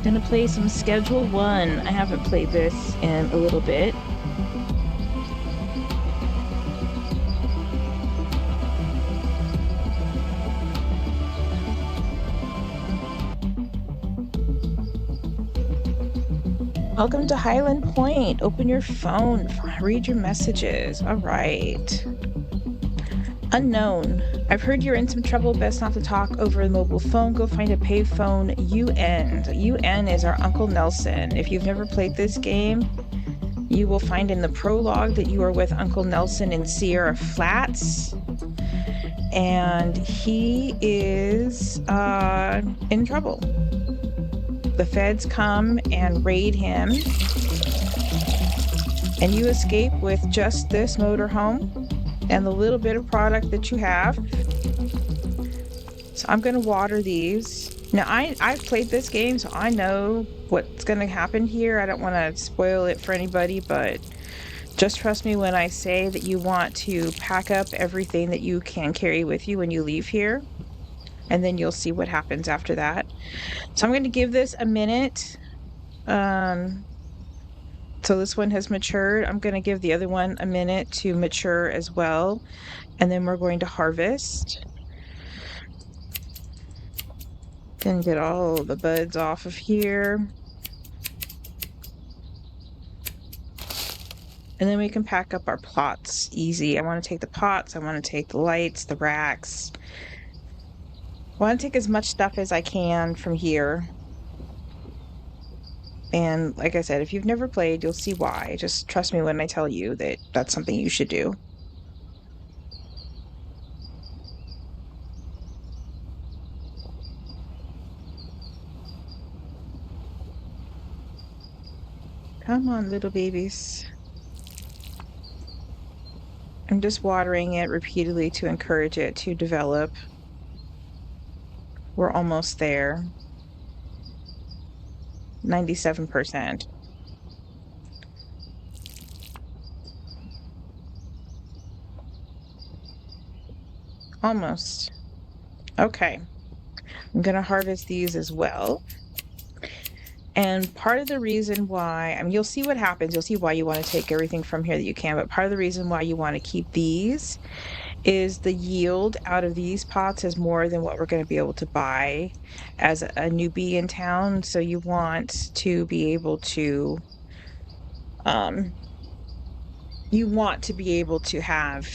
Gonna play some Schedule 1. I haven't played this in a little bit. Welcome to Hyland Point. Open your phone. Read your messages. All right. Unknown. I've heard you're in some trouble. Best not to talk over the mobile phone. Go find a payphone. UN. UN is our Uncle Nelson. If you've never played this game, you will find in the prologue that you are with Uncle Nelson in Sierra Flats. And he is in trouble. The feds come and raid him. And you escape with just this motorhome and the little bit of product that you have. So I'm going to water these. Now, I've played this game, so I know what's going to happen here. I don't want to spoil it for anybody, but just trust me when I say that you want to pack up everything that you can carry with you when you leave here. And then you'll see what happens after that. So I'm going to give this a minute. So this one has matured. I'm going to give the other one a minute to mature as well. And then we're going to harvest. Then get all the buds off of here. And then we can pack up our plots easy. I want to take the pots. I want to take the lights, the racks. I want to take as much stuff as I can from here. And like I said, if you've never played, you'll see why. Just trust me when I tell you that that's something you should do. Come on, little babies. I'm just watering it repeatedly to encourage it to develop. We're almost there. 97%. Almost. Okay. I'm going to harvest these as well. And part of the reason why, I mean, you'll see what happens. You'll see why you want to take everything from here that you can. But part of the reason why you want to keep these is the yield out of these pots is more than what we're going to be able to buy as a newbie in town. So you want to be able to, have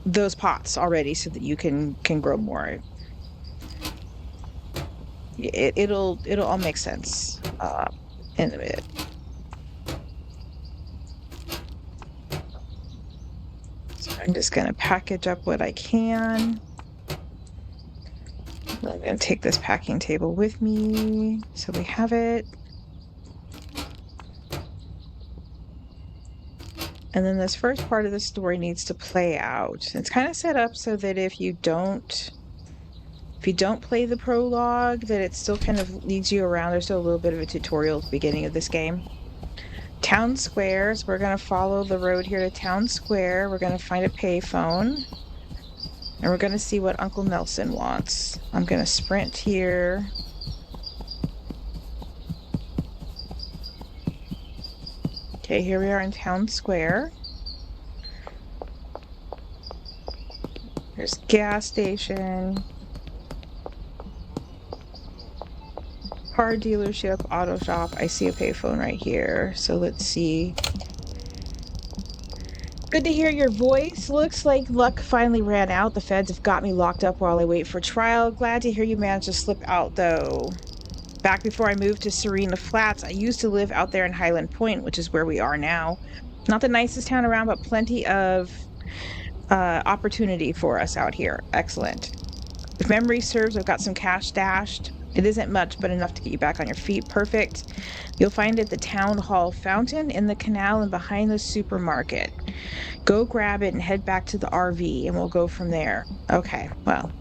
those pots already so that you can grow more. It'll all make sense in a bit. So I'm just going to package up what I can. I'm going to take this packing table with me so we have it. And then this first part of the story needs to play out. It's kind of set up so that if you don't play the prologue, that it still kind of leads you around. There's still a little bit of a tutorial at the beginning of this game. Town Square. So we're going to follow the road here to Town Square. We're going to find a payphone. And we're going to see what Uncle Nelson wants. I'm going to sprint here. Okay, here we are in Town Square. There's a gas station. Car dealership, auto shop. I see a payphone right here. So let's see. Good to hear your voice. Looks like luck finally ran out. The feds have got me locked up while I wait for trial. Glad to hear you managed to slip out, though. Back before I moved to Serena Flats, I used to live out there in Hyland Point, which is where we are now. Not the nicest town around, but plenty of opportunity for us out here. Excellent. If memory serves, I've got some cash stashed. It isn't much, but enough to get you back on your feet. Perfect. You'll find it at the town hall fountain, in the canal, and behind the supermarket. Go grab it and head back to the RV, and we'll go from there. Okay, well.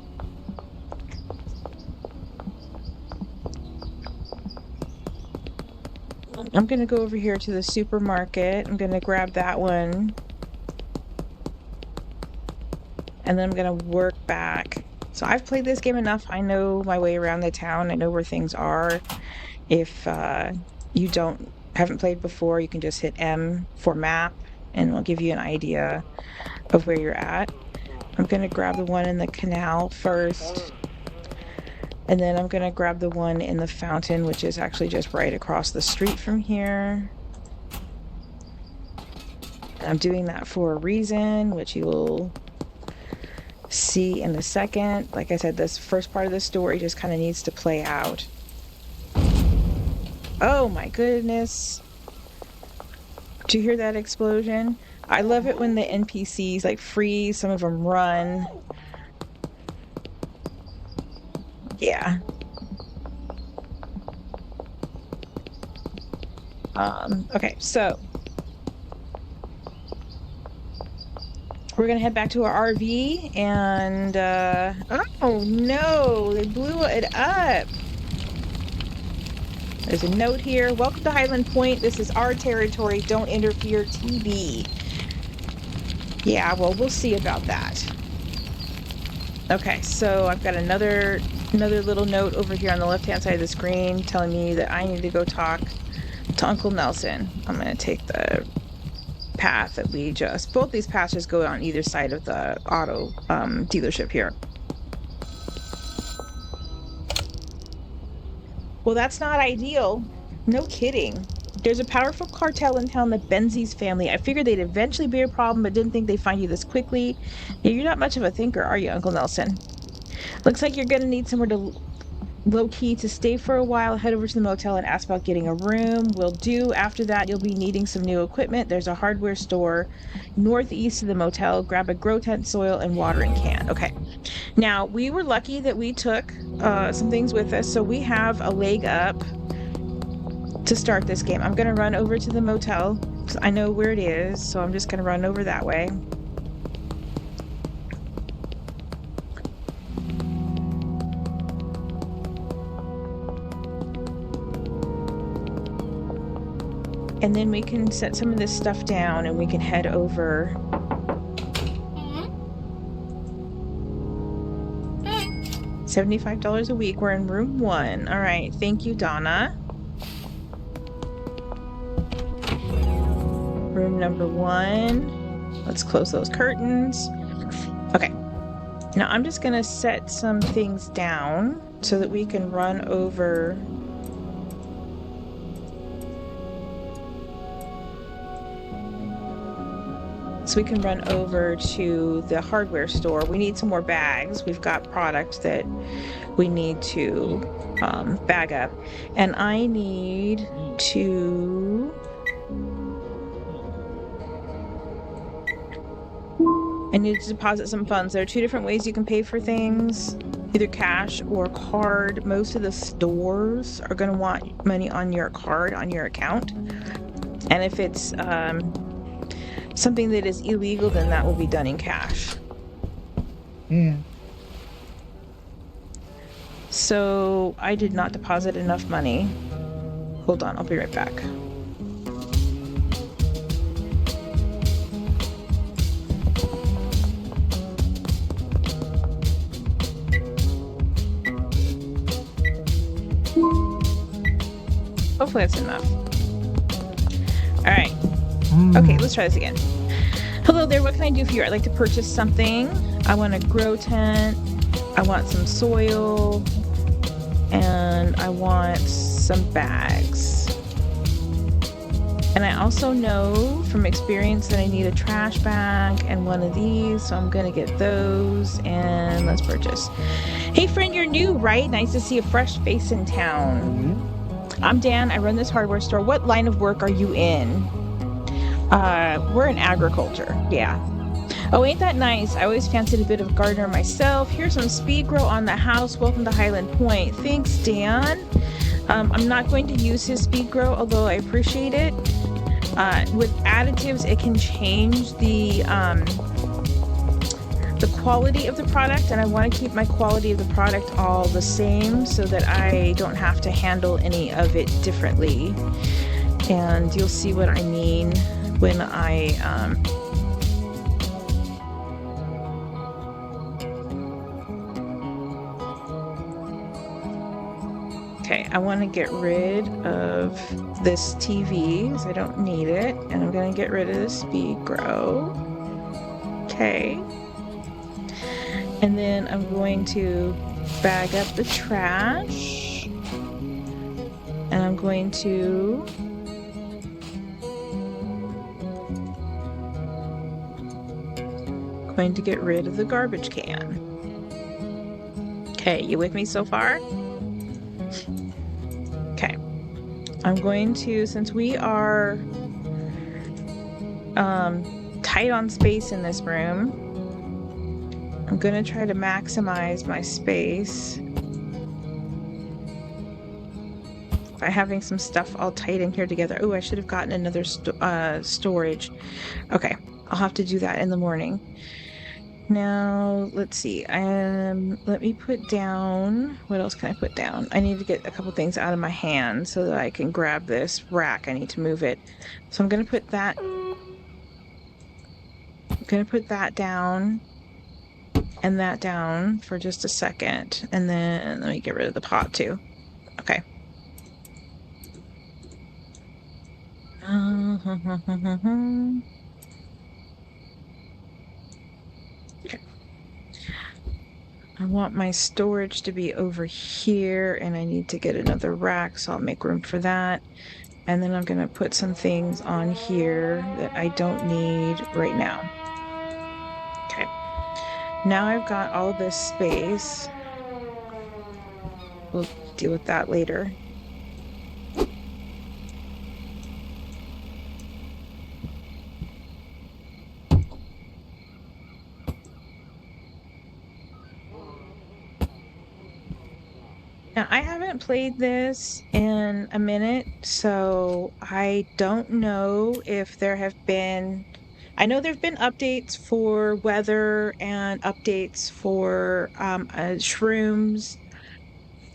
I'm going to go over here to the supermarket. I'm going to grab that one. And then I'm going to work back. So I've played this game enough. I know my way around the town. I know where things are. If you haven't played before, you can just hit M for map, and it'll give you an idea of where you're at. I'm going to grab the one in the canal first. And then I'm going to grab the one in the fountain, which is actually just right across the street from here. And I'm doing that for a reason, which you will see in a second. Like I said, this first part of the story just kind of needs to play out. Oh my goodness. Did you hear that explosion? I love it when the NPCs like freeze, some of them run. Yeah. Okay, so we're gonna head back to our RV and oh no, they blew it up. There's a note here. Welcome to Hyland Point. This is our territory. Don't interfere, TB. Yeah, well, we'll see about that. Okay, so I've got another little note over here on the left-hand side of the screen telling me that I need to go talk to Uncle Nelson. I'm going to take the path that both these paths just go on either side of the auto dealership here. Well, that's not ideal. No kidding. There's a powerful cartel in town, the Benzies family. I figured they'd eventually be a problem, but didn't think they'd find you this quickly. Yeah, you're not much of a thinker, are you, Uncle Nelson? Looks like you're going to need somewhere to low-key to stay for a while. Head over to the motel and ask about getting a room. Will do. After that, you'll be needing some new equipment. There's a hardware store northeast of the motel. Grab a grow tent, soil, and watering can. Okay. Now, we were lucky that we took some things with us, so we have a leg up to start this game. I'm going to run over to the motel. I know where it is, so I'm just going to run over that way. And then we can set some of this stuff down and we can head over. $75 a week. We're in room 1. All right. Thank you, Donna. Room number 1. Let's close those curtains. Okay. Now I'm just going to set some things down so that we can run over. So we can run over to the hardware store. We need some more bags. We've got product that we need to bag up. And I need to... deposit some funds. There are 2 different ways you can pay for things, either cash or card. Most of the stores are going to want money on your card, on your account. And if it's something that is illegal, then that will be done in cash. Yeah. So I did not deposit enough money. Hold on, I'll be right back. Hopefully that's enough. All right. Okay, let's try this again. Hello there, what can I do for you? I'd like to purchase something. I want a grow tent. I want some soil. And I want some bags. And I also know from experience that I need a trash bag and one of these, so I'm gonna get those and let's purchase. Hey friend, you're new, right? Nice to see a fresh face in town. Mm-hmm. I'm Dan. I run this hardware store. What line of work are you in? We're in agriculture. Yeah. Oh, ain't that nice? I always fancied a bit of a gardener myself. Here's some speed grow on the house. Welcome to Hyland Point. Thanks, Dan. I'm not going to use his speed grow, although I appreciate it. With additives, it can change the quality of the product, and I want to keep my quality of the product all the same so that I don't have to handle any of it differently. And you'll see what I mean when I okay, I want to get rid of this TV because I don't need it, and I'm going to get rid of the speed grow. Okay. And then I'm going to bag up the trash. And I'm going to get rid of the garbage can. Okay, you with me so far? Okay. I'm going to, since we are tight on space in this room, I'm going to try to maximize my space by having some stuff all tight in here together. Oh, I should have gotten another storage. Okay, I'll have to do that in the morning. Now, let's see. Let me put down, what else can I put down? I need to get a couple things out of my hand so that I can grab this rack. I need to move it. So I'm going to put that down and that down for just a second. And then let me get rid of the pot too. Okay. Okay. I want my storage to be over here, and I need to get another rack, so I'll make room for that. And then I'm going to put some things on here that I don't need right now. Okay. Now I've got all of this space. We'll deal with that later. Now, I haven't played this in a minute, so I don't know if there have been. I know there have been updates for weather and updates for shrooms.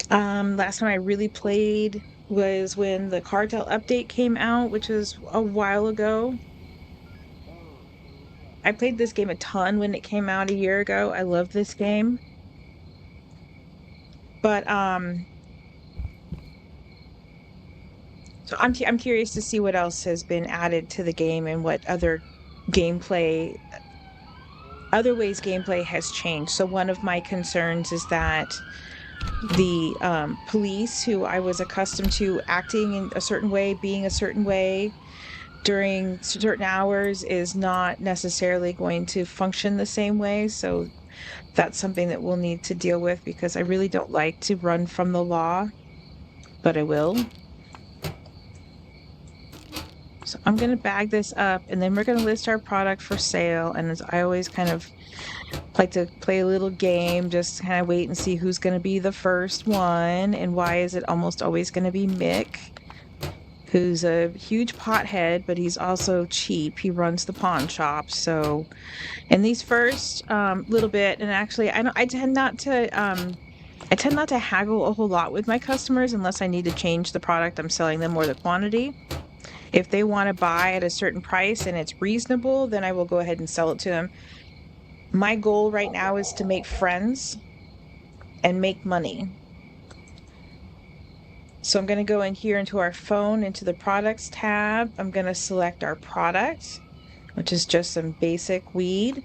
Last time I really played was when the cartel update came out, which was a while ago. I played this game a ton when it came out a year ago. I love this game. But so I'm curious to see what else has been added to the game and what other ways gameplay has changed. So one of my concerns is that the police, who I was accustomed to acting in a certain way, being a certain way during certain hours, is not necessarily going to function the same way. So that's something that we'll need to deal with, because I really don't like to run from the law, but I will. So I'm going to bag this up, and then we're going to list our product for sale. And as I always kind of like to play a little game, just kind of wait and see who's going to be the first one. And why is it almost always going to be Mick, who's a huge pothead, but he's also cheap. He runs the pawn shop. So in these first little bit, and actually I tend not to haggle a whole lot with my customers unless I need to change the product I'm selling them or the quantity. If they want to buy at a certain price and it's reasonable, then I will go ahead and sell it to them. My goal right now is to make friends and make money. So I'm going to go in here into our phone, into the products tab. I'm going to select our product, which is just some basic weed,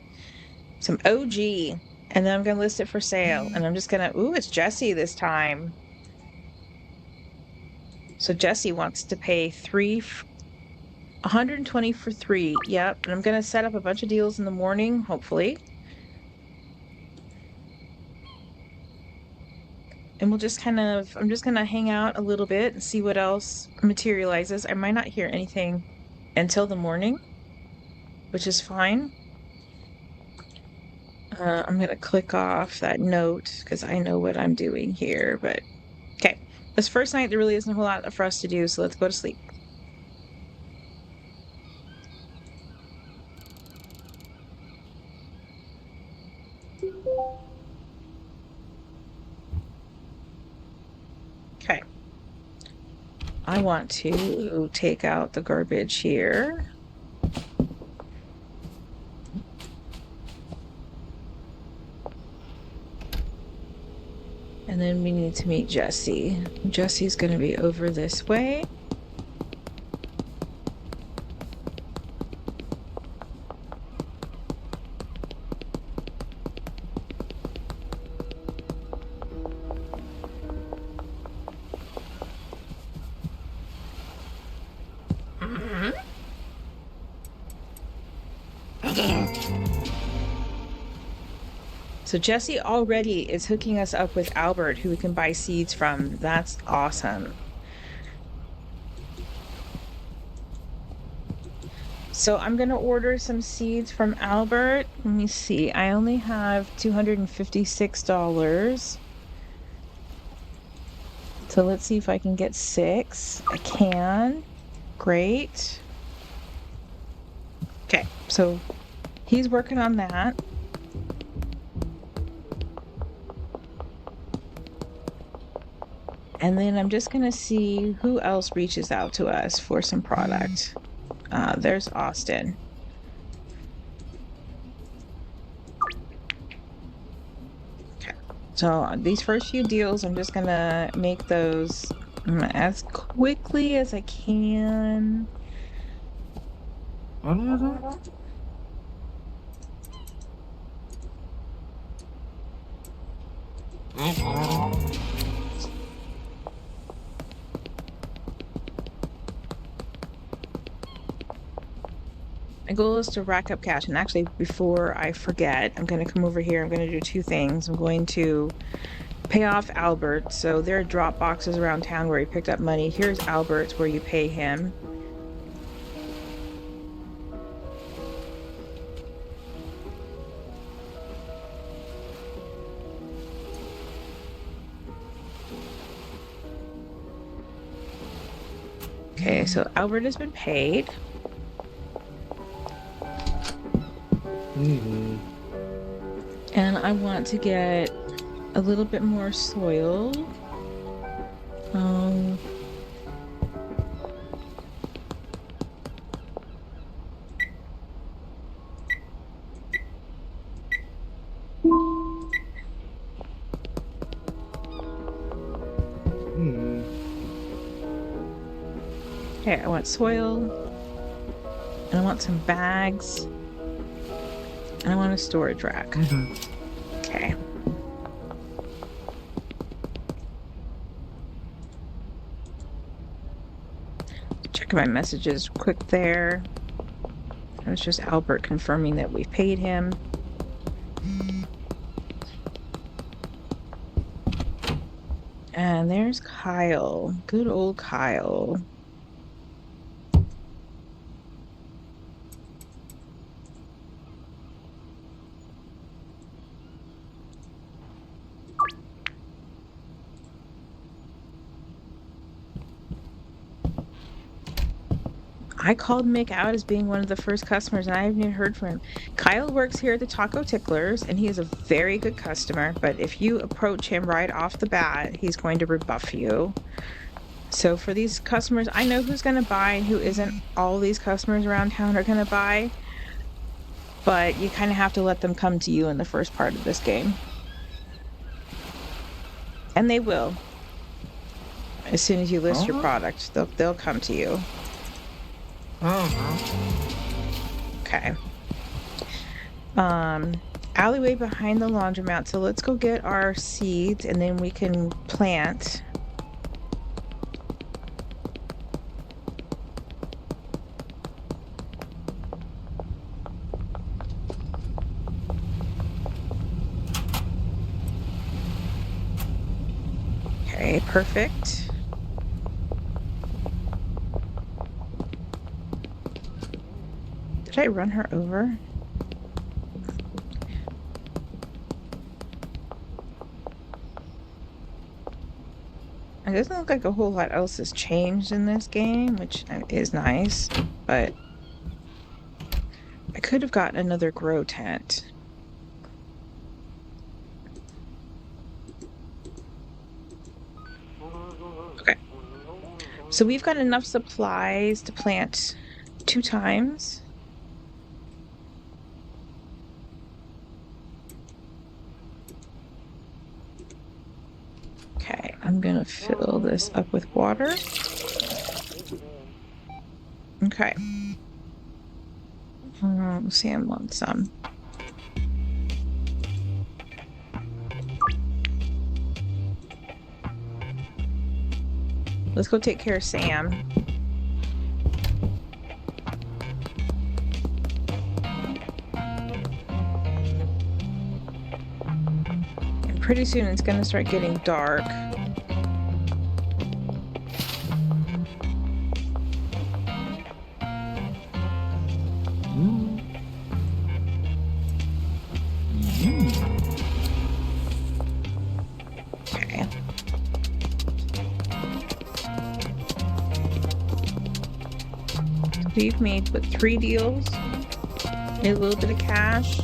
some OG, and then I'm going to list it for sale. And I'm just going to, ooh, it's Jesse this time. So Jesse wants to pay 120 for 3. Yep. And I'm going to set up a bunch of deals in the morning, hopefully. And we'll just I'm just going to hang out a little bit and see what else materializes. I might not hear anything until the morning, which is fine. I'm going to click off that note because I know what I'm doing here. But okay, this first night, there really isn't a whole lot for us to do. So let's go to sleep. Okay. I want to take out the garbage here. And then we need to meet Jesse. Jesse's going to be over this way. So Jesse already is hooking us up with Albert, who we can buy seeds from. That's awesome. So I'm going to order some seeds from Albert. Let me see. I only have $256. So let's see if I can get 6. I can. Great. Okay, so he's working on that. And then I'm just going to see who else reaches out to us for some product. There's Austin. Okay. So these first few deals, I'm just going to make those as quickly as I can. My goal is to rack up cash. And actually, before I forget, I'm going to come over here. I'm going to do 2 things. I'm going to pay off Albert. So there are drop boxes around town where he picked up money. Here's Albert's where you pay him. Okay, so Albert has been paid. And I want to get a little bit more soil. Okay, I want soil. And I want some bags. And I want a storage rack. Okay. Check my messages quick there. It was just Albert confirming that we paid him. And there's Kyle. Good old Kyle. I called Mick out as being one of the first customers, and I haven't even heard from him. Kyle works here at the Taco Ticklers, and he is a very good customer, but if you approach him right off the bat, he's going to rebuff you. So for these customers, I know who's going to buy and who isn't. All these customers around town are going to buy, but you kind of have to let them come to you in the first part of this game. And they will. As soon as you list your product, they'll come to you. Okay. Alleyway behind the laundromat. So let's go get our seeds and then we can plant. Okay, perfect. Did I run her over? It doesn't look like a whole lot else has changed in this game, which is nice, but I could have gotten another grow tent. Okay. So we've got enough supplies to plant 2 times. Okay, I'm gonna fill this up with water. Okay. Sam wants some. Let's go take care of Sam. And pretty soon it's gonna start getting dark. Okay. We've made, what, 3 deals? Made a little bit of cash.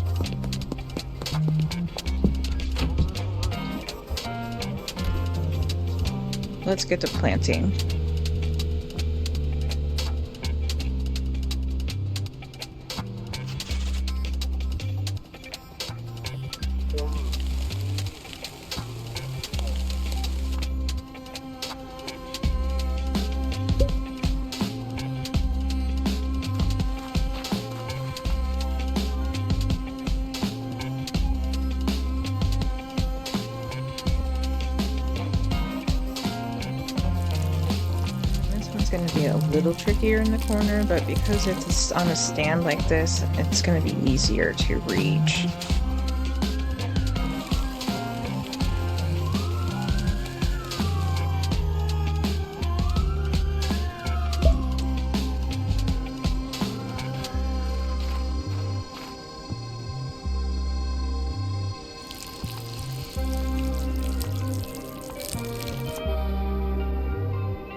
Let's get to planting. Going to be a little trickier in the corner, but because it's on a stand like this, it's going to be easier to reach.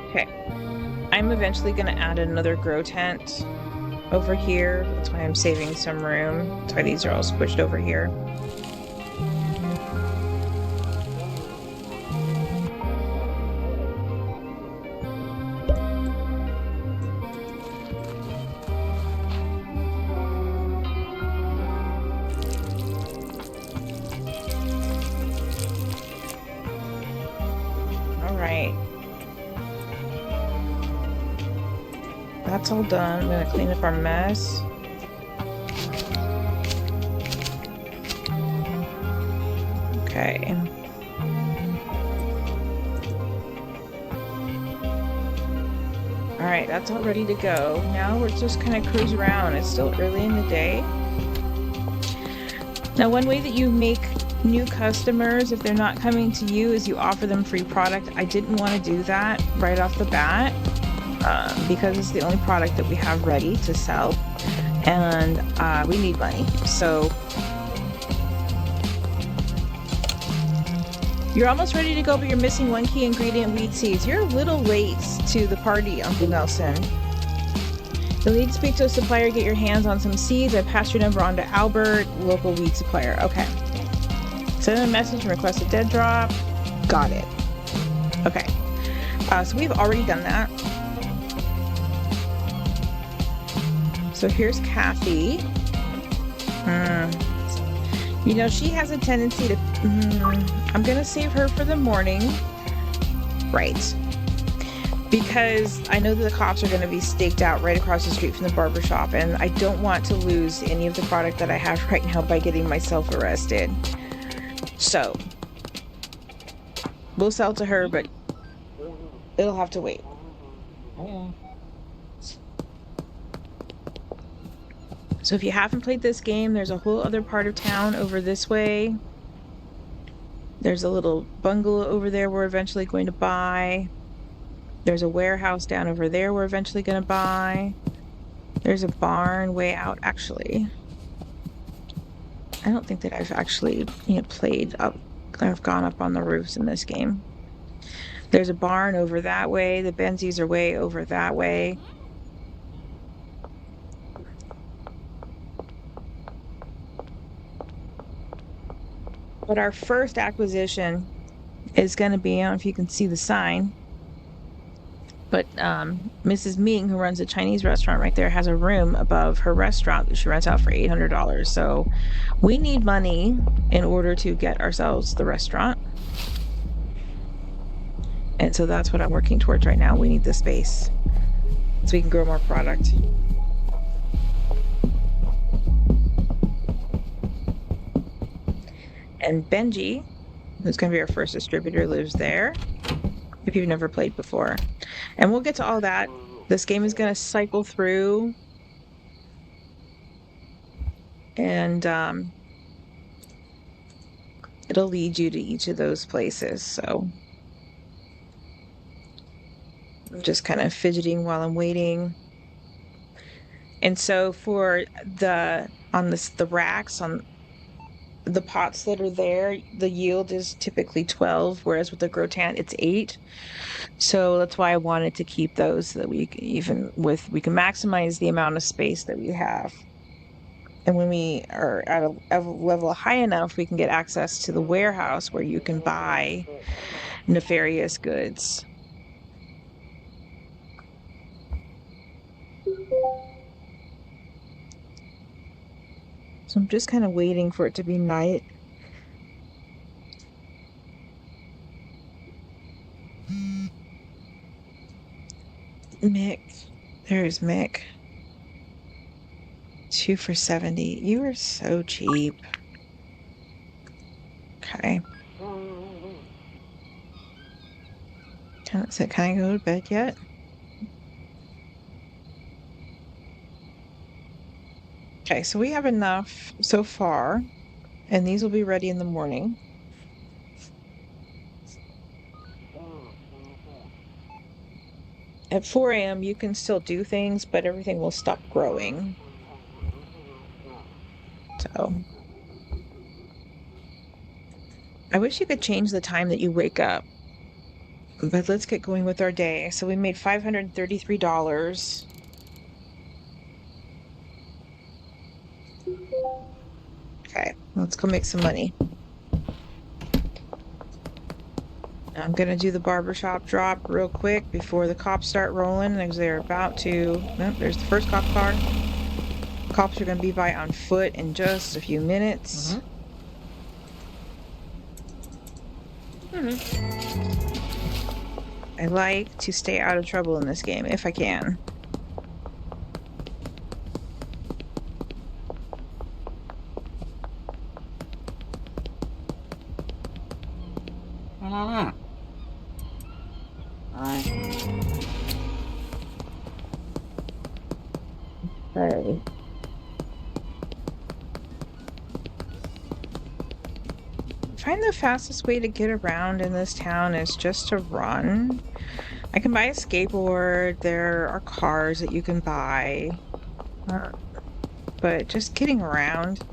Okay. I'm eventually going to add another grow tent over here. That's why I'm saving some room. That's why these are all squished over here. All right. That's all done. I'm gonna clean up our mess. Okay. All right, that's all ready to go. Now we're just kind of cruise around. It's still early in the day. Now, one way that you make new customers, if they're not coming to you, is you offer them free product. I didn't want to do that right off the bat. Because it's the only product that we have ready to sell, and we need money. So you're almost ready to go, but you're missing 1 key ingredient: wheat seeds. You're a little late to the party, Uncle Nelson. You'll need to speak to a supplier, get your hands on some seeds. I passed your number on to Albert, local wheat supplier. Okay. Send a message and request a dead drop. Got it. Okay. So we've already done that. So here's Kathy. You know, she has a tendency to... I'm going to save her for the morning. Right. Because I know that the cops are going to be staked out right across the street from the barber shop, and I don't want to lose any of the product that I have right now by getting myself arrested. So, we'll sell to her, but it'll have to wait. So if you haven't played this game, there's a whole other part of town over this way There's a little bungalow over there we're eventually going to buy. There's a warehouse down over there we're eventually going to buy. There's a barn way out. Actually, I don't think that I've actually, played up. I've gone up on the roofs in this game. There's a barn over that way. The Benzies are way over that way. But our first acquisition is going to be, I don't know if you can see the sign, but Mrs. Ming, who runs a Chinese restaurant right there, has a room above her restaurant that she rents out for $800. So we need money in order to get ourselves the restaurant. And so that's what I'm working towards right now. We need the space so we can grow more product. And Benji, who's going to be our first distributor, lives there, if you've never played before. And we'll get to all that. This game is going to cycle through. And it'll lead you to each of those places. So I'm just kind of fidgeting while I'm waiting. And so for the racks, on the pots that are there, the yield is typically 12, whereas with the Grotan, it's 8. So that's why I wanted to keep those so that we can maximize the amount of space that we have. And when we are at a level high enough, we can get access to the warehouse where you can buy nefarious goods. So I'm just kind of waiting for it to be night. Mick. There's Mick. 2 for 70. You are so cheap. Okay. Can I go to bed yet? Okay, so we have enough so far, and these will be ready in the morning. At 4 a.m., you can still do things, but everything will stop growing. So I wish you could change the time that you wake up. But let's get going with our day. So we made $533. Okay, let's go make some money. I'm gonna do the barbershop drop real quick before the cops start rolling, because they're about to. Nope, there's the first cop car. Cops are gonna be by on foot in just a few minutes. I like to stay out of trouble in this game if I can. Okay. I find the fastest way to get around in this town is just to run. I can buy a skateboard, there are cars that you can buy, but just getting around.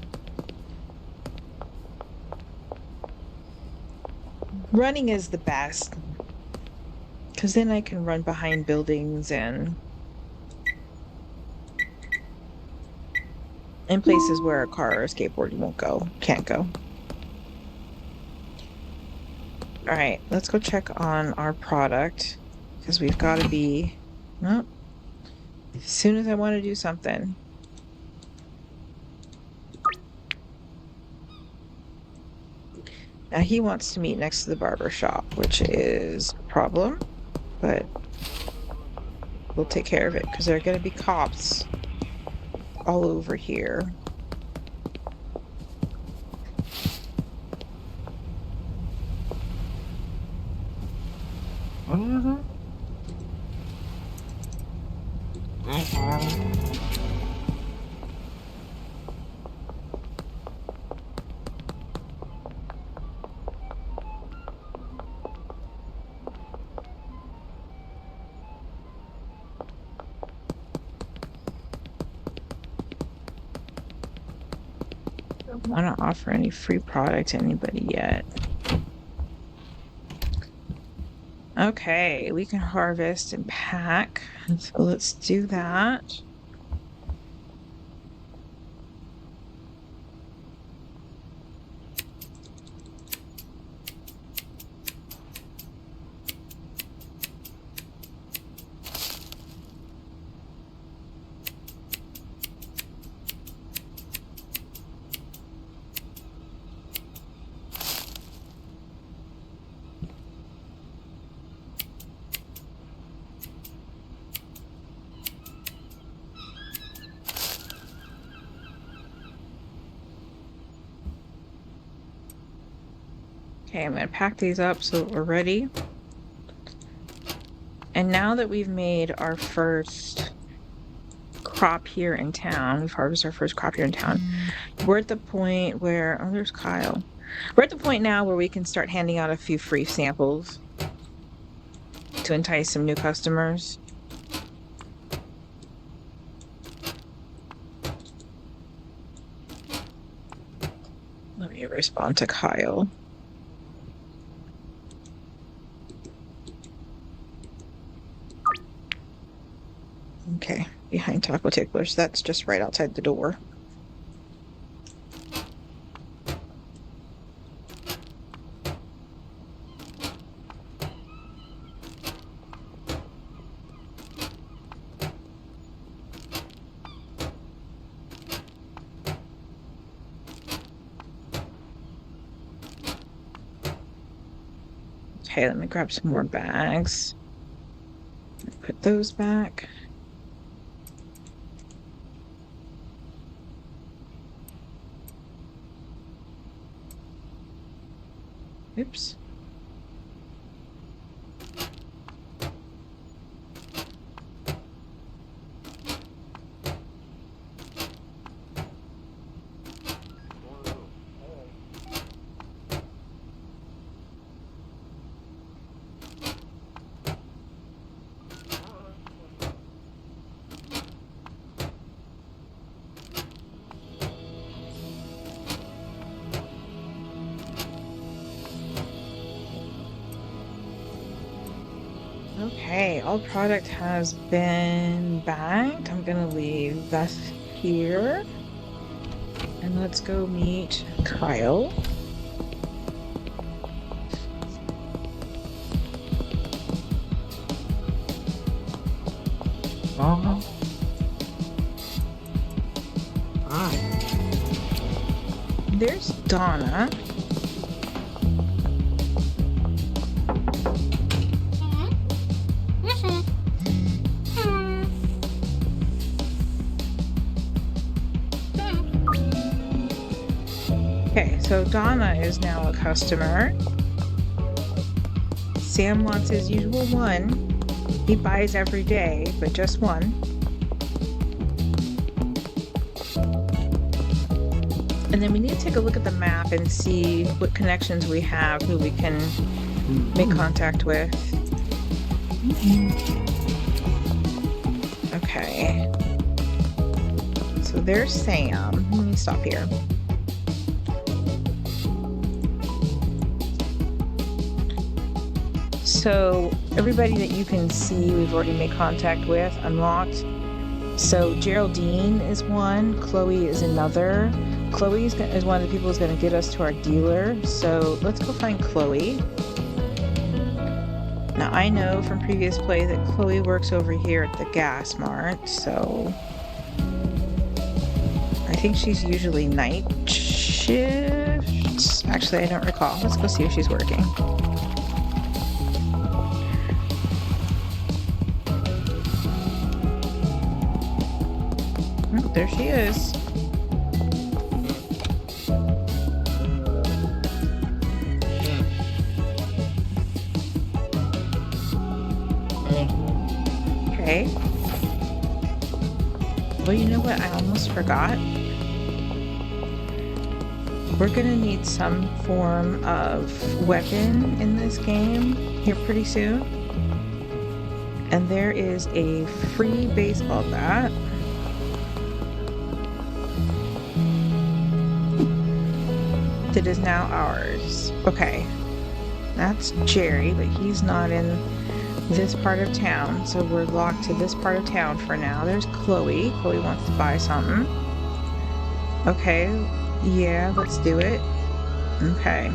Running is the best, because then I can run behind buildings and in places where a car or a skateboard can't go. All right, let's go check on our product, because we've got to be, well, as soon as I want to do something. Now he wants to meet next to the barber shop, which is a problem, but we'll take care of it, because there are going to be cops all over here. don't want to offer any free product to anybody yet. Okay, we can harvest and pack. So let's do that. Okay, I'm going to pack these up so we're ready. And now that we've made our first crop here in town, we've harvested our first crop here in town, we're at the point where, oh, there's Kyle. We're at the point now where we can start handing out a few free samples to entice some new customers. Let me respond to Kyle. Okay, behind Taco Ticklers. That's just right outside the door. Okay, let me grab some more bags. Put those back. Oops. Okay, all product has been bagged. I'm gonna leave that here. And let's go meet Kyle. Hi. There's Donna. Okay, so Donna is now a customer. Sam wants his usual one. He buys every day, but just one. And then we need to take a look at the map and see what connections we have, who we can make contact with. Okay. So there's Sam. Let me stop here. So everybody that you can see, we've already made contact with, unlocked. So Geraldine is one, Chloe is another. Chloe is one of the people who's going to get us to our dealer. So let's go find Chloe. Now I know from previous play that Chloe works over here at the gas mart, so I think she's usually night shifts. Actually, I don't recall. Let's go see if she's working. Oh, there she is. Okay. Well, you know what? I almost forgot. We're gonna need some form of weapon in this game here pretty soon. And there is a free baseball bat. that is now ours. Okay. That's Jerry, but he's not in this part of town, so we're locked to this part of town for now. There's Chloe. Chloe wants to buy something. Okay. Yeah, let's do it. Okay.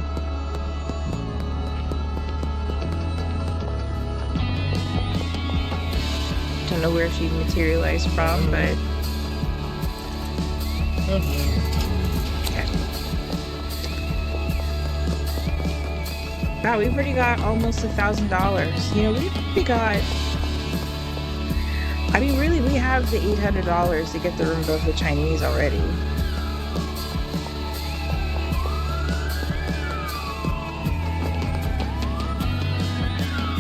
Don't know where she materialized from, but okay. Wow, we've already got almost $1,000. You know, we've already got. I mean, really, we have the $800 to get the room built with Chinese already.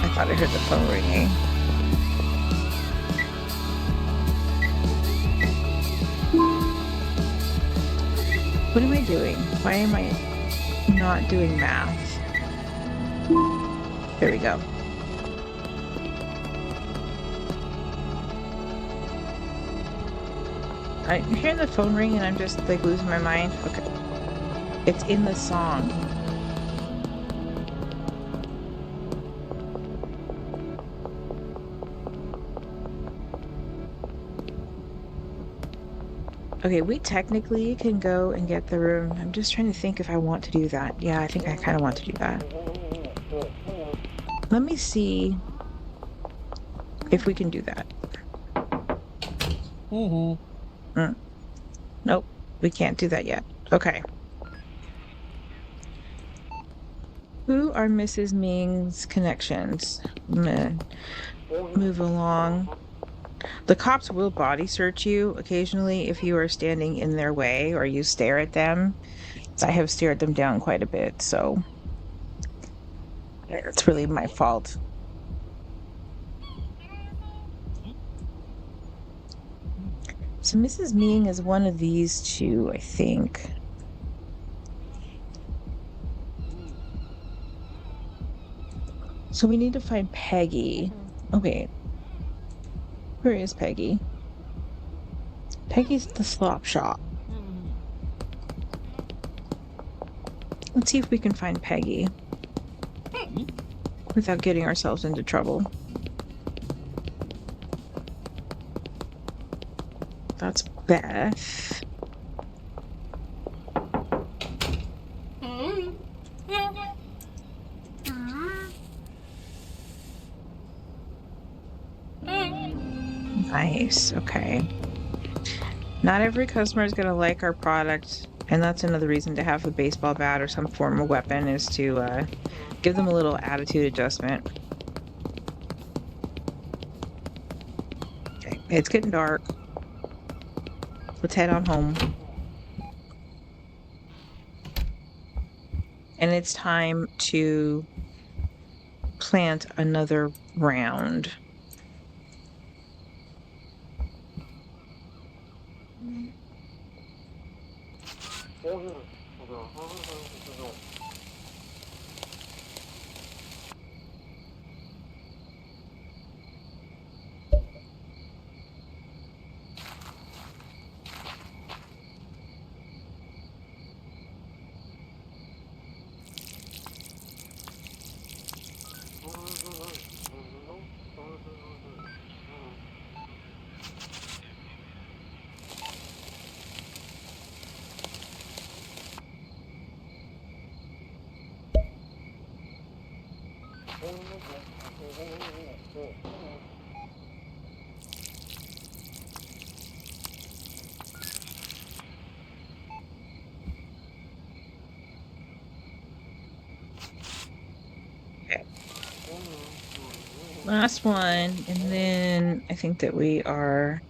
I thought I heard the phone ringing. What am I doing? Why am I not doing math? There we go. I'm hearing the phone ring and I'm just like losing my mind. Okay. It's in the song. Okay, we technically can go and get the room. I'm just trying to think if I want to do that. Yeah, I think I kind of want to do that. Let me see if we can do that. Nope, we can't do that yet. Okay. Who are Mrs. Ming's connections? I'm gonna move along. The cops will body search you occasionally if you are standing in their way or you stare at them. I have stared them down quite a bit, so it's really my fault. So Mrs. Ming is one of these two, I think. So we need to find Peggy. Oh, wait. Where is Peggy? Peggy's at the slop shop. Let's see if we can find Peggy without getting ourselves into trouble. That's Beth. Nice. Okay. Not every customer is going to like our product, and that's another reason to have a baseball bat or some form of weapon is to give them a little attitude adjustment. Okay, it's getting dark. Let's head on home. And it's time to plant another round. Last one, and then I think that we are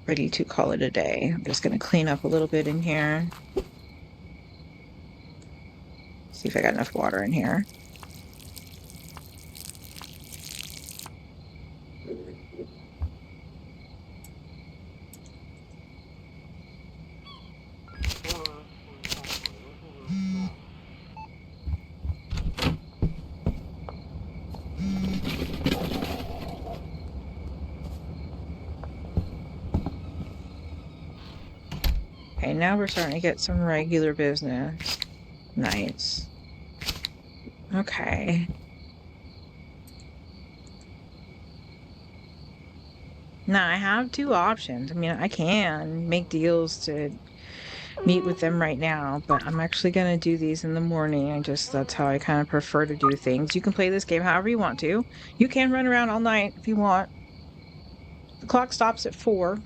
ready to call it a day. I'm just going to clean up a little bit in here. See if I got enough water in here. now we're starting to get some regular business. Nice. Okay. Now I have two options. I mean, I can make deals to meet with them right now, but I'm actually going to do these in the morning. That's how I kind of prefer to do things. You can play this game however you want to. You can run around all night if you want. The clock stops at 4.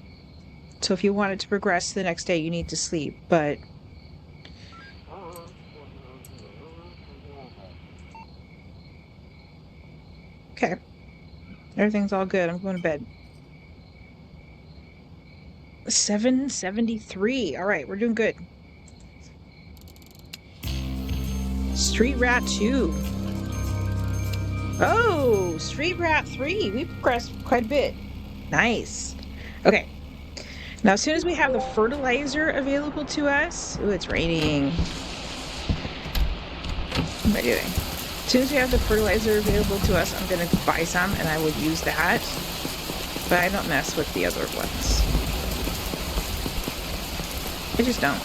So if you want it to progress to the next day, you need to sleep. But okay, everything's all good. I'm going to bed. 773. All right, we're doing good. Street Rat 2. Oh, Street Rat 3. We progressed quite a bit. Nice. Okay. Now, as soon as we have the fertilizer available to us, oh, it's raining. What am I doing? As soon as we have the fertilizer available to us, I'm going to buy some and I would use that. But I don't mess with the other ones. I just don't.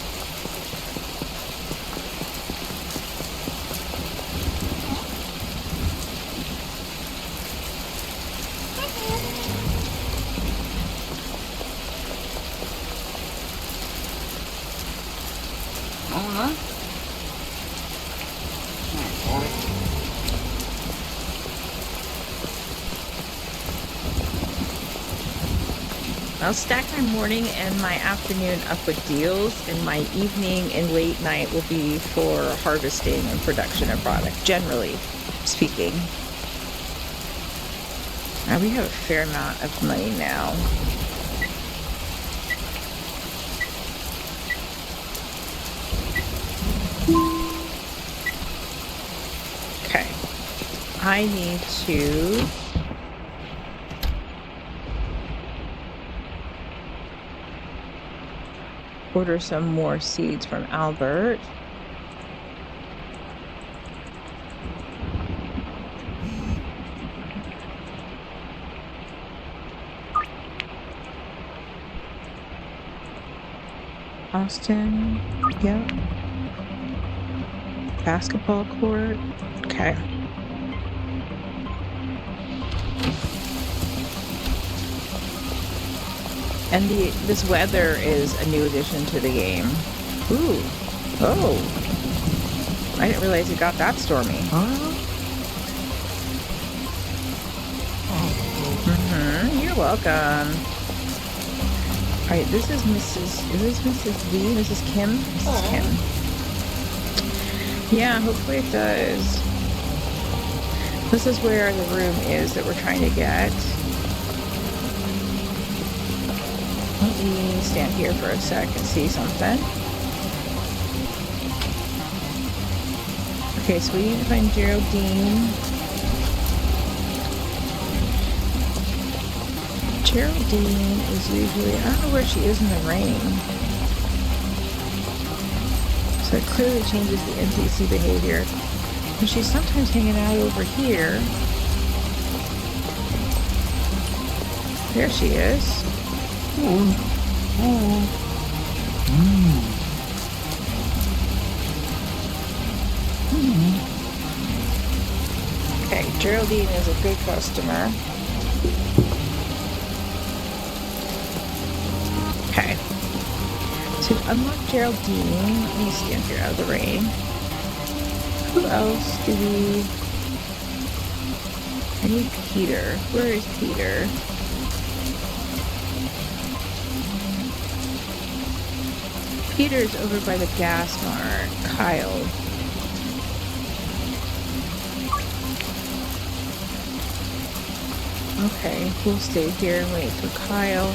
I'll stack my morning and my afternoon up with deals, and my evening and late night will be for harvesting and production of product, generally speaking. Now we have a fair amount of money now. Okay. I need to order some more seeds from Albert. Austin, yep. Basketball court, okay. And this weather is a new addition to the game. Ooh. Oh. I didn't realize it got that stormy. You're welcome. Alright, is this Mrs. V? Mrs. Kim? Mrs. Kim. Yeah, hopefully it does. This is where the room is that we're trying to get. Let me stand here for a sec and see something. Okay, so we need to find Geraldine. Geraldine is usually, I don't know where she is in the rain. So it clearly changes the NPC behavior. And she's sometimes hanging out over here. There she is. Okay, Geraldine is a good customer. Okay. To unlock Geraldine, let me stand here out of the rain. Who else do we... I need Peter. Where is Peter? Peter's over by the gas mart. Kyle. Okay, we'll stay here and wait for Kyle.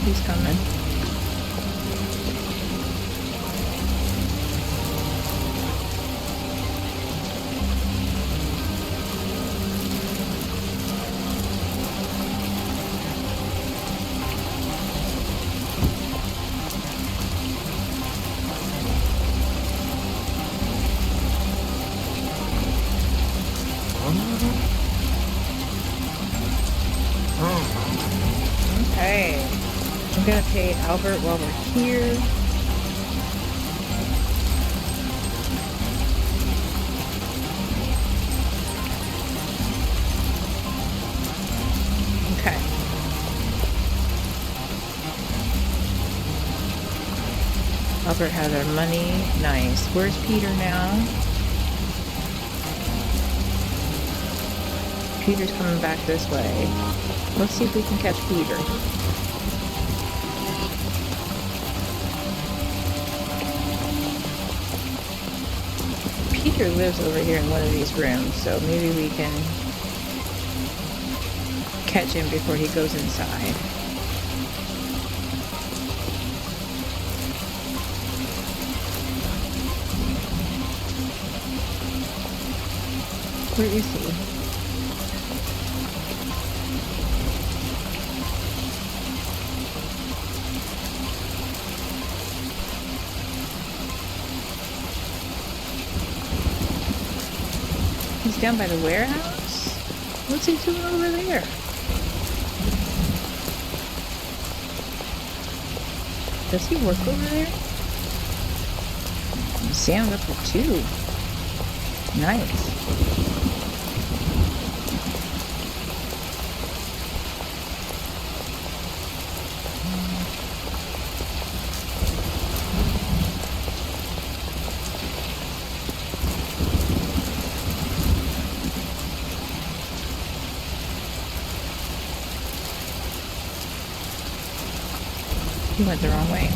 He's coming. I'm gonna pay Albert while we're here. Okay. Albert has our money. Nice. Where's Peter now? Peter's coming back this way. Let's see if we can catch Peter. Peter lives over here in one of these rooms, so maybe we can catch him before he goes inside. Where is he? He's down by the warehouse? What's he doing over there? Does he work over there? Sam's up for 2. Nice. He went the wrong way.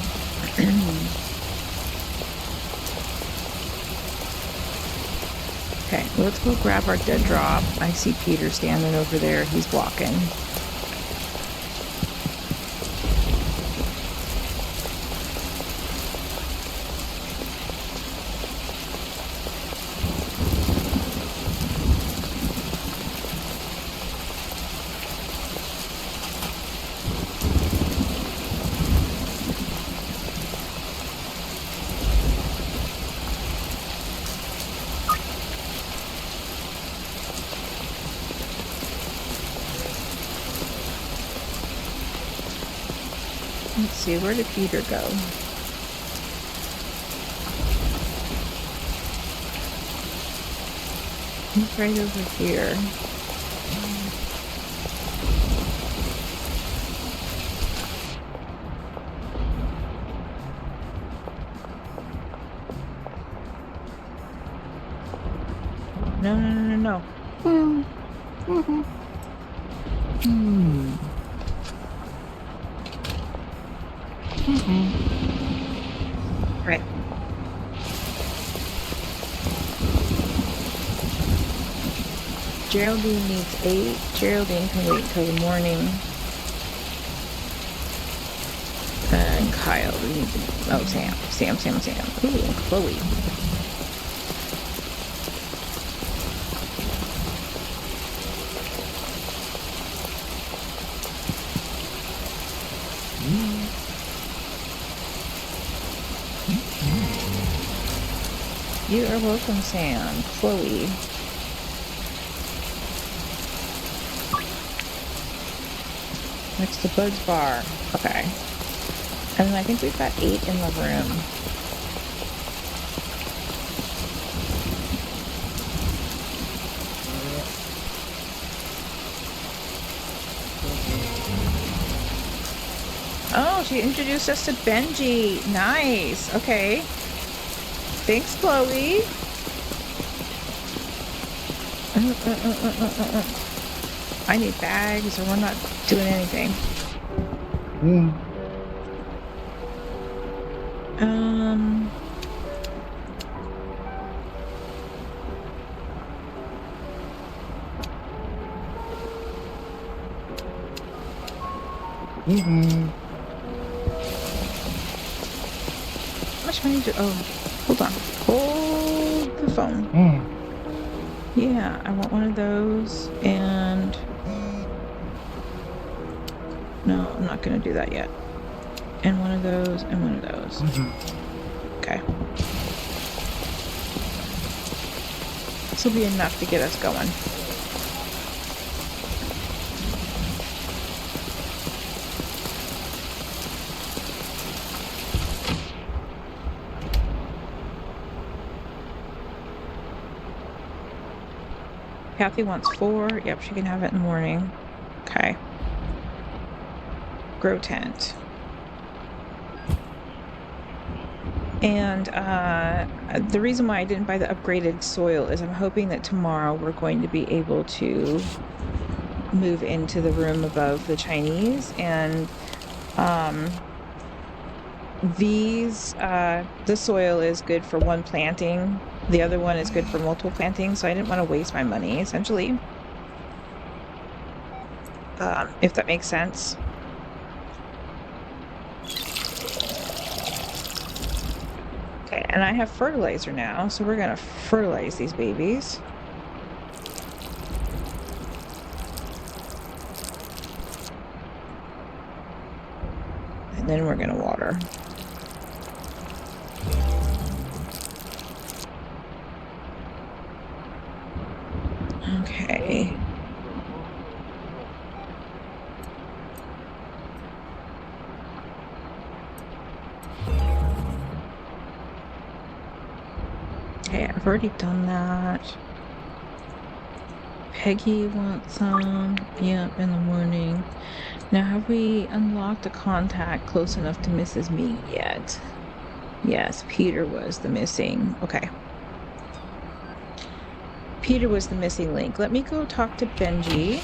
Okay, let's go grab our dead drop. I see Peter standing over there. He's walking. Let's see, where did Peter go? He's right over here. No, no, no, no, no. Right. Geraldine needs 8. Geraldine can wait until the morning. And Kyle, we need to... Oh, Sam. Ooh, Chloe. You are welcome, Sam. Chloe. Next to Bud's Bar. Okay. And then I think we've got 8 in the room. Oh, she introduced us to Benji. Nice. Okay. Thanks, Chloe. I need bags or we're not doing anything. How much money do... Oh, hold on. Hold the phone. Yeah, I want one of those, and... No, I'm not going to do that yet. And one of those, and one of those. Okay. This will be enough to get us going. Kathy wants 4. Yep, she can have it in the morning. Okay. Grow tent. And the reason why I didn't buy the upgraded soil is I'm hoping that tomorrow we're going to be able to move into the room above the Chinese. And the soil is good for one planting. The other one is good for multiple plantings. So I didn't want to waste my money, essentially. If that makes sense. Okay, and I have fertilizer now, so we're gonna fertilize these babies. And then we're gonna water. Okay. Okay, I've already done that. Peggy wants some. Yep, in the morning. Now, have we unlocked a contact close enough to Mrs. Mead yet? Yes, Peter was the missing. Okay. Peter was the missing link. Let me go talk to Benji.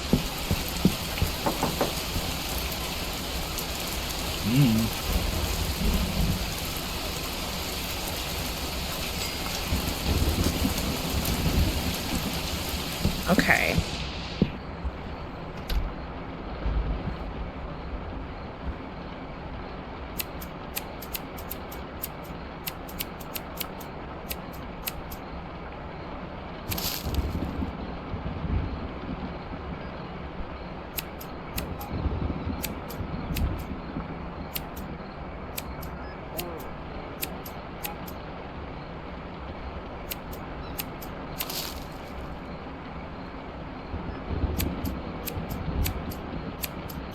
Okay.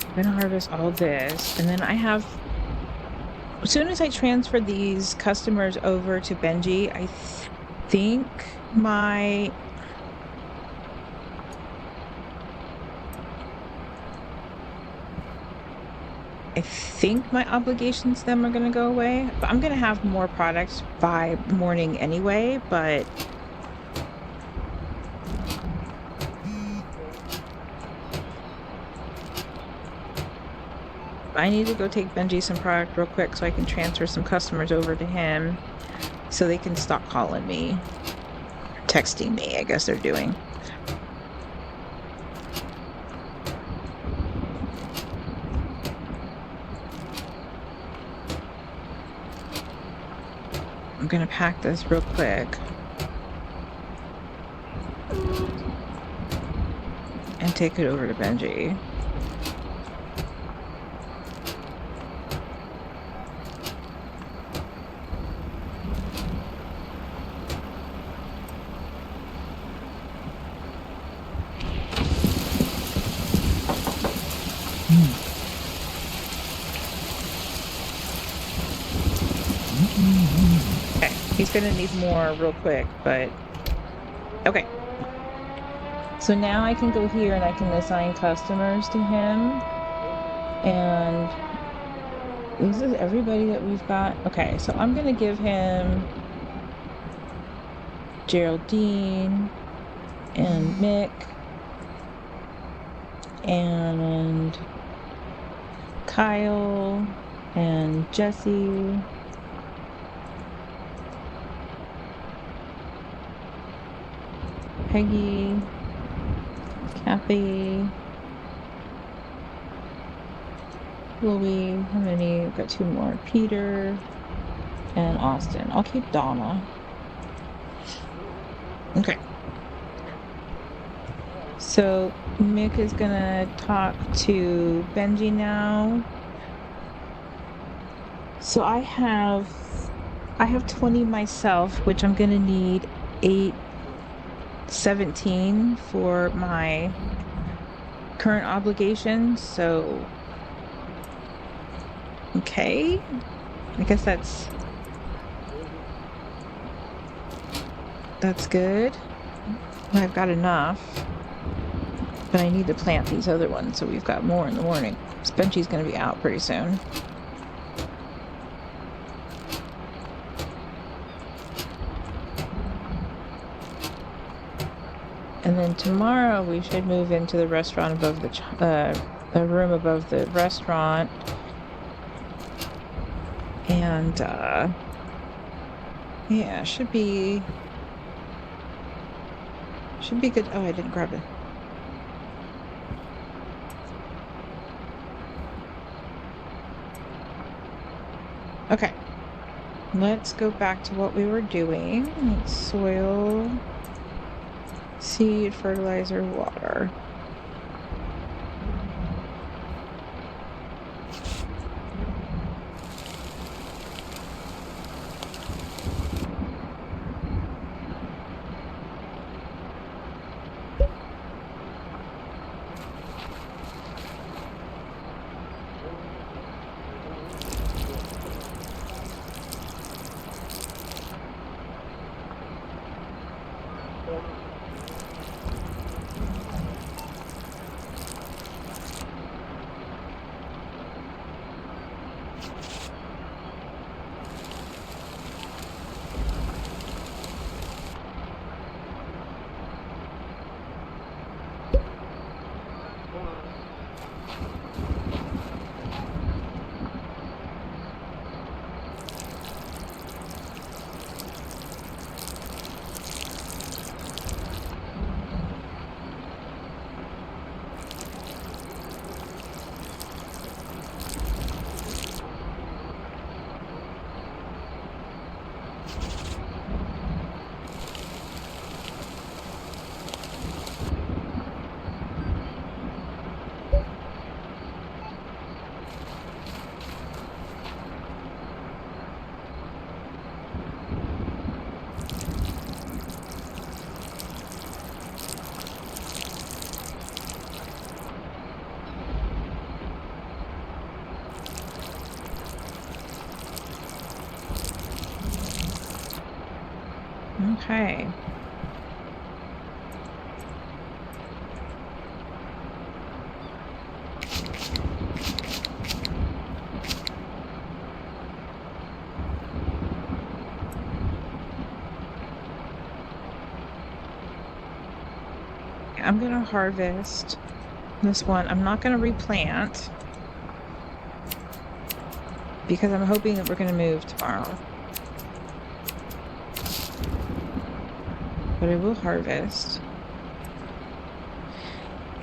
I'm gonna harvest all this, and then as soon as I transfer these customers over to Benji, I think my obligations to them are gonna go away. But I'm gonna have more products by morning anyway, but I need to go take Benji some product real quick so I can transfer some customers over to him so they can stop calling me. Texting me, I guess they're doing. I'm gonna pack this real quick. And take it over to Benji. Okay, he's gonna need more real quick, but okay. So now I can go here and I can assign customers to him. And this is everybody that we've got. Okay, so I'm gonna give him Geraldine and Mick and Kyle and Jesse. Peggy, Kathy, Louie, how many? We've got 2 more. Peter and Austin. I'll keep Donna. Okay. So Mick is gonna talk to Benji now. So I have 20 myself, which I'm gonna need 17 for my current obligations. So okay, I guess that's good. I've got enough, but I need to plant these other ones so we've got more in the morning. Spency's going to be out pretty soon. And then tomorrow we should move into the restaurant above the room above the restaurant. And, yeah, should be good. Oh, I didn't grab it. Okay. Let's go back to what we were doing. Soil, seed, fertilizer, water. Okay. I'm gonna harvest this one. I'm not gonna replant because I'm hoping that we're gonna move tomorrow. But I will harvest.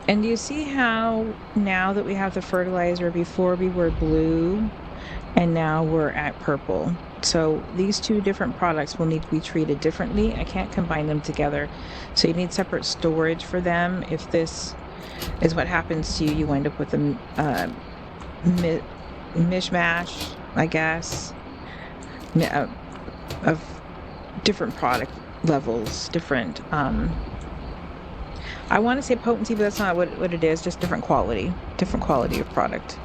And do you see how now that we have the fertilizer, before we were blue and now we're at purple? So these two different products will need to be treated differently. I can't combine them together. So you need separate storage for them. If this is what happens to you, you wind up with a mishmash, I guess, of different product levels, different, I want to say potency, but that's not what it is, just different quality of product.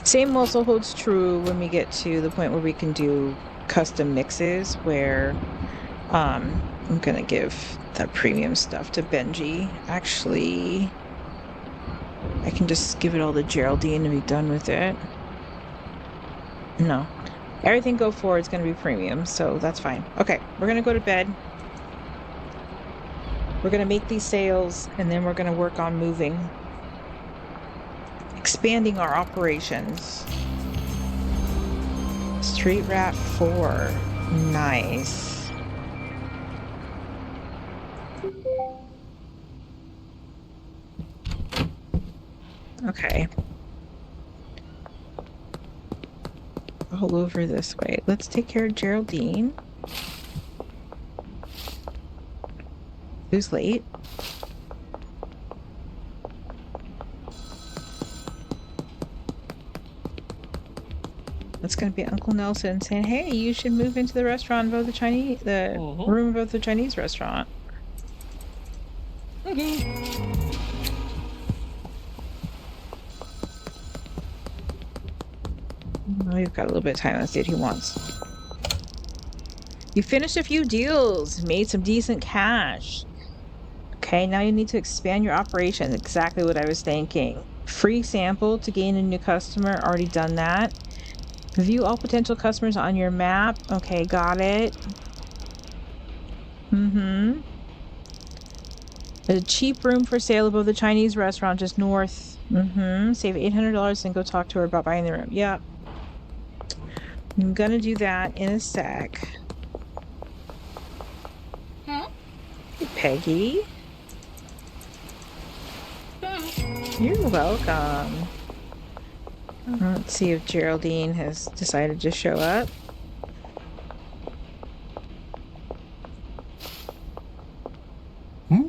Same also holds true when we get to the point where we can do custom mixes, where I'm gonna give that premium stuff to Benji. Actually, I can just give it all to Geraldine and be done with it. No, everything go forward is gonna be premium, so that's fine. Okay, we're gonna go to bed. We're gonna make these sales, and then we're gonna work on moving, expanding our operations. Street Rat 4. Nice. Okay. All over this way. Let's take care of Geraldine. Who's late? That's gonna be Uncle Nelson saying, "Hey, you should move into the restaurant above the room above the Chinese restaurant." Okay. Oh, you've got a little bit of time. Let's see what he wants. You finished a few deals, made some decent cash. Okay, now you need to expand your operation. Exactly what I was thinking. Free sample to gain a new customer. Already done that. View all potential customers on your map. Okay, got it. Mm-hmm. There's a cheap room for sale above the Chinese restaurant just north. Mm-hmm. Save $800 and go talk to her about buying the room. Yep. I'm gonna do that in a sec. Huh? Hey, Peggy. You're welcome. Let's see if Geraldine has decided to show up. Hmm?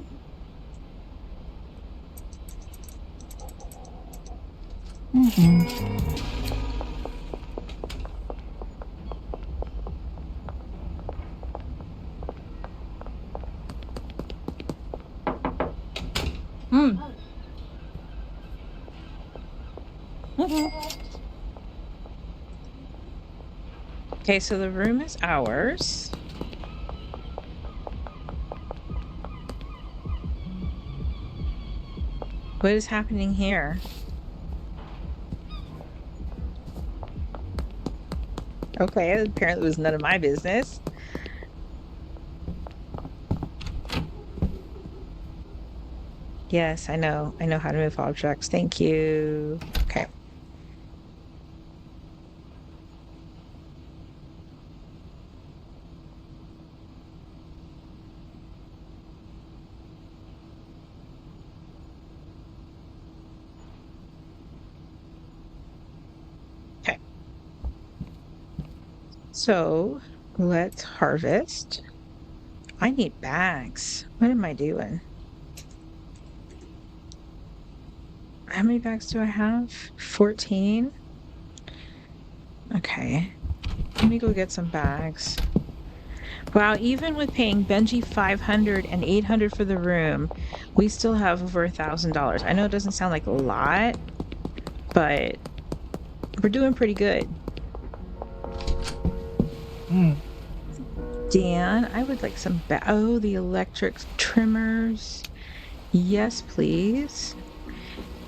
Mm-hmm. Hmm. Okay, so the room is ours. What is happening here? Okay, apparently it was none of my business. Yes, I know. I know how to move objects. Thank you. Okay. Okay. So let's harvest. I need bags. What am I doing? How many bags do I have? 14. Okay. Let me go get some bags. Wow, even with paying Benji 500 and 800 for the room, we still have over $1,000. I know it doesn't sound like a lot, but we're doing pretty good. Mm. Dan, I would like some oh, the electric trimmers. Yes, please.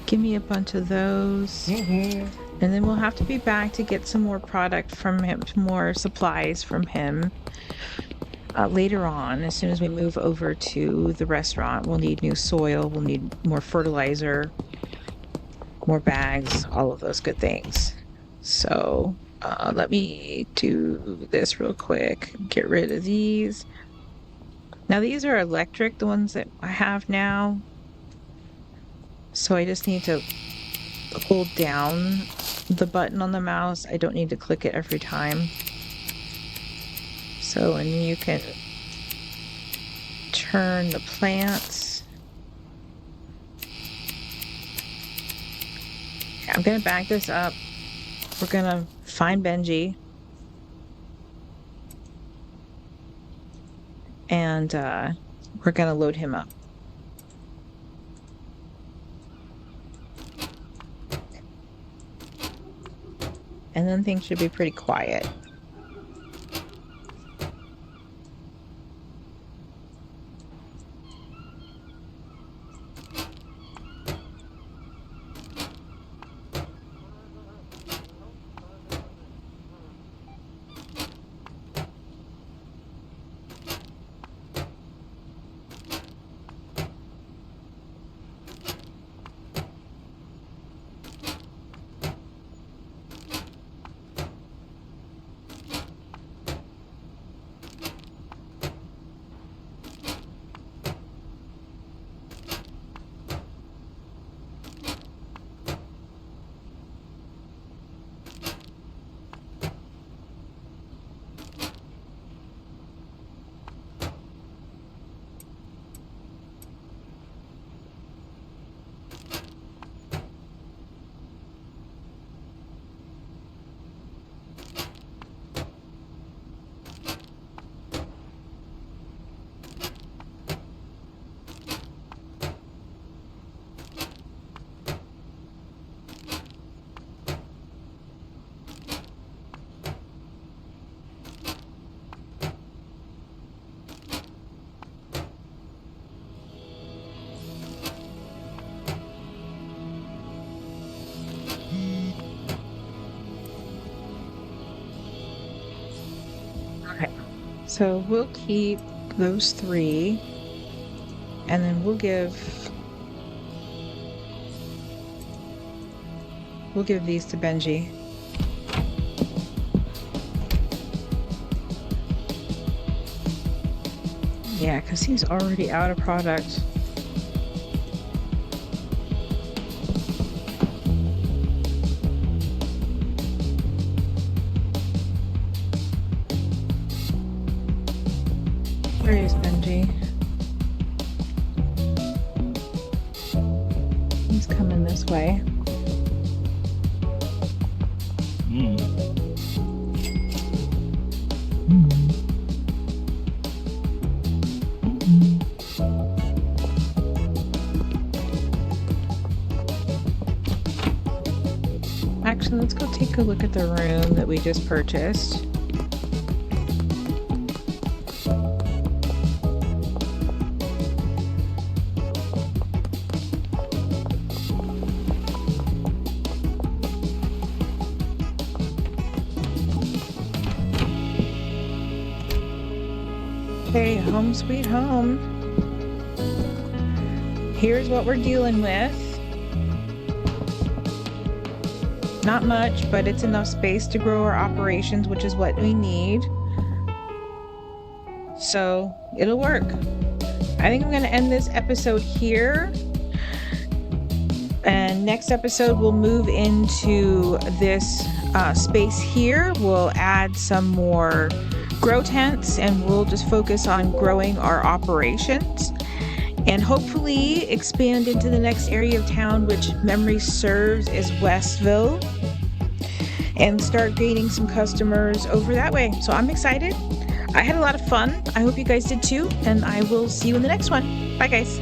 Give me a bunch of those. Mm-hmm. And then we'll have to be back to get some more product from him, more supplies from him later on. As soon as we move over to the restaurant, we'll need new soil, we'll need more fertilizer, more bags, all of those good things. So let me do this real quick. Get rid of these. Now these are electric, the ones that I have now. So I just need to hold down the button on the mouse. I don't need to click it every time. So, and you can turn the plants. I'm gonna back this up. We're gonna find Benji. And we're gonna load him up. And then things should be pretty quiet. So we'll keep those 3, and then we'll give these to Benji. Yeah, because he's already out of product. Where is Benji? He's coming this way. Actually, let's go take a look at the room that we just purchased. Okay, home sweet home. Here's what we're dealing with. Not much, but it's enough space to grow our operations, which is what we need. So it'll work. I think I'm going to end this episode here. And next episode, we'll move into this space here. We'll add some more grow tents, and we'll just focus on growing our operations. And hopefully expand into the next area of town, which memory serves is Westville, and start gaining some customers over that way. So I'm excited. I had a lot of fun. I hope you guys did too, and I will see you in the next one. Bye, guys.